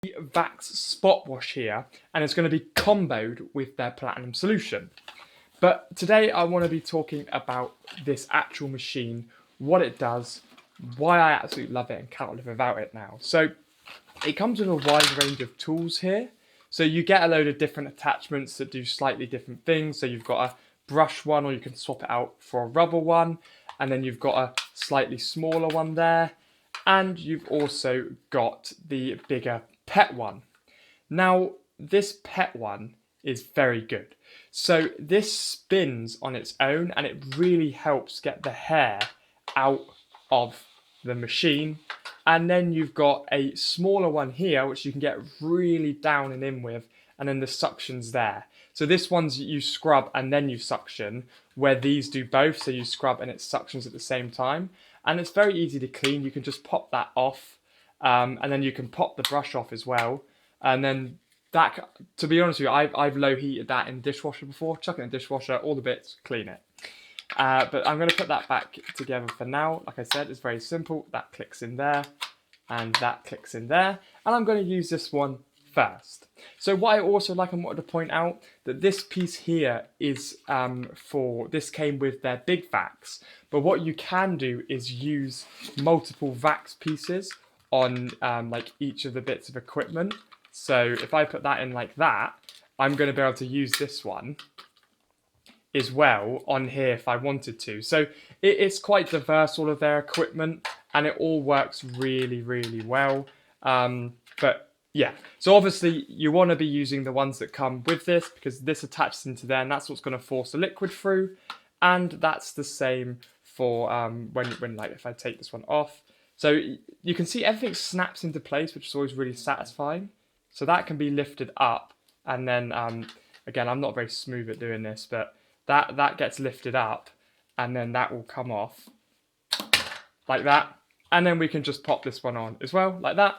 Vax spot wash here, and it's going to be comboed with their platinum solution. But today I want to be talking about this actual machine, what it does, why I absolutely love it and cannot live without it now. So it comes with a wide range of tools here. So you get a load of different attachments that do slightly different things. So you've got a brush one, or you can swap it out for a rubber one, and then you've got a slightly smaller one there, and you've also got the bigger pet one. Now this pet one is very good. So this spins on its own, and it really helps get the hair out of the machine. And then you've got a smaller one here which you can get really down and in with, and then the suction's there. So this one's you scrub and then you suction, where these do both, so you scrub and it suctions at the same time. And it's very easy to clean. You can just pop that off, and then you can pop the brush off as well. And then that, to be honest with you, I've low heated that in the dishwasher before. Chuck it in the dishwasher, all the bits, clean it. But I'm going to put that back together for now. Like I said, it's very simple. That clicks in there, and that clicks in there. And I'm going to use this one first. So what I also like and wanted to point out, that this piece here is this came with their big vacs. But what you can do is use multiple vacs pieces on like each of the bits of equipment. So if I put that in like that, I'm going to be able to use this one as well on here if I wanted to. So it's quite diverse, all of their equipment, and it all works really, really well. But yeah, so obviously you want to be using the ones that come with this, because this attaches into there, and that's what's going to force the liquid through. And that's the same for when like if I take this one off. So you can see everything snaps into place, which is always really satisfying. So that can be lifted up, and then again, I'm not very smooth at doing this, but that gets lifted up, and then that will come off like that. And then we can just pop this one on as well, like that.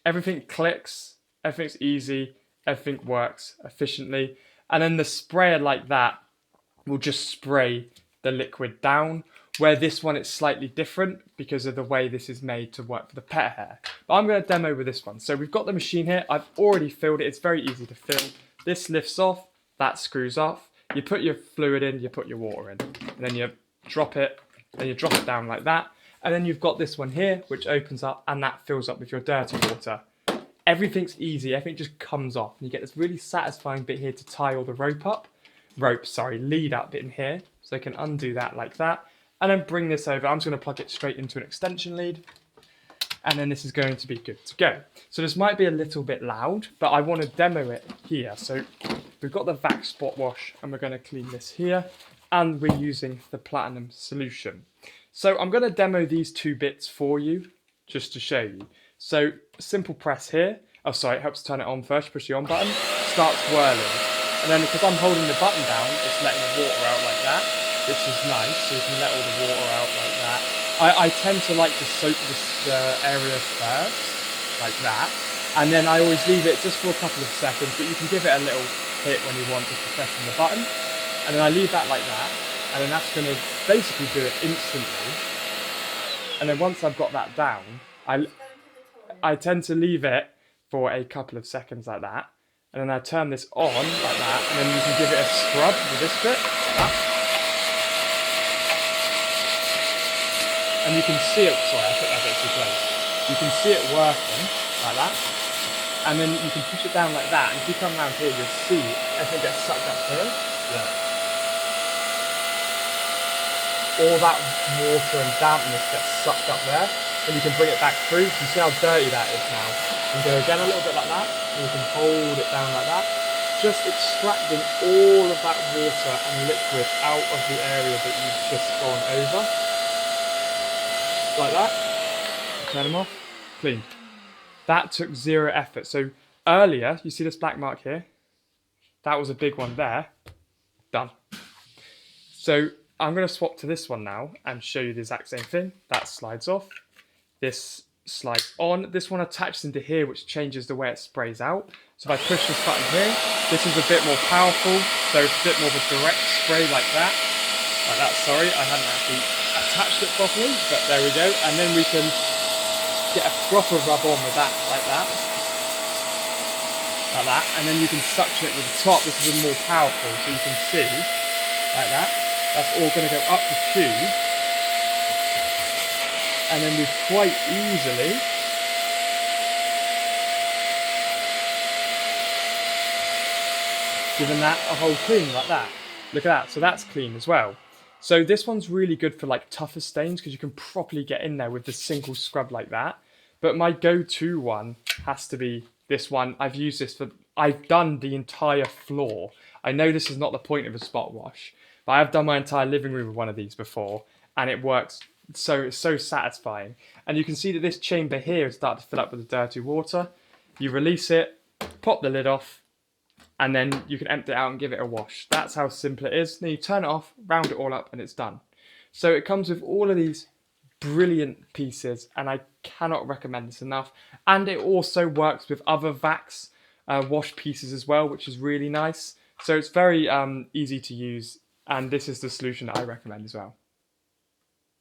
Everything clicks, everything's easy, everything works efficiently. And then the sprayer like that will just spray the liquid down, where this one is slightly different because of the way this is made to work for the pet hair. But I'm going to demo with this one. So we've got the machine here. I've already filled it. It's very easy to fill. This lifts off, that screws off. You put your fluid in, you put your water in, and then you drop it, and you drop it down like that. And then you've got this one here, which opens up, and that fills up with your dirty water. Everything's easy, everything just comes off. And you get this really satisfying bit here to tie all the lead up bit in here. So I can undo that like that. And then bring this over. I'm just going to plug it straight into an extension lead. And then this is going to be good to go. So this might be a little bit loud, but I want to demo it here. So we've got the Vax spot wash, and we're going to clean this here. And we're using the platinum solution. So I'm going to demo these two bits for you, just to show you. So simple press here. Oh, sorry, it helps turn it on first. Push the on button, starts whirling. And then because I'm holding the button down, it's letting the water out like that, which is nice. So you can let all the water out like that. I tend to like to soak this area first, like that. And then I always leave it just for a couple of seconds, but you can give it a little hit when you want, just to press on the button. And then I leave that like that. And then that's going to basically do it instantly. And then once I've got that down, I tend to leave it for a couple of seconds like that. And then I turn this on like that. And then you can give it a scrub with this bit. Like that. And you can see it, sorry, I put that bit too close. You can see it working like that. And then you can push it down like that. And if you come around here, you'll see everything gets sucked up here. Yeah. All that water and dampness gets sucked up there, and you can bring it back through. You can see how dirty that is now. You can go again a little bit like that, and you can hold it down like that, just extracting all of that water and liquid out of the area that you've just gone over. Like that. Turn them off. Clean. That took zero effort. So earlier, you see this black mark here? That was a big one there. Done. So I'm going to swap to this one now and show you the exact same thing. That slides off. This slides on. This one attaches into here, which changes the way it sprays out. So if I push this button here, this is a bit more powerful. So it's a bit more of a direct spray like that. Like that, sorry, I hadn't actually attached it properly, but there we go. And then we can get a proper rub on with that, like that. like that, and then you can suction it with the top. This is more powerful, so you can see, like that. That's all going to go up the tube, and then we quite easily giving that a whole clean like that. Look at that, so that's clean as well. So this one's really good for like tougher stains because you can properly get in there with the single scrub like that. But my go-to one has to be this one. I've used this I've done the entire floor. I know this is not the point of a spot wash, but I've done my entire living room with one of these before, and it works so satisfying. And you can see that this chamber here is starting to fill up with the dirty water. You release it, pop the lid off, and then you can empty it out and give it a wash. That's how simple it is. Then you turn it off, round it all up, and it's done. So it comes with all of these brilliant pieces, and I cannot recommend this enough. And it also works with other Vax wash pieces as well, which is really nice. So it's very easy to use, and this is the solution that I recommend as well.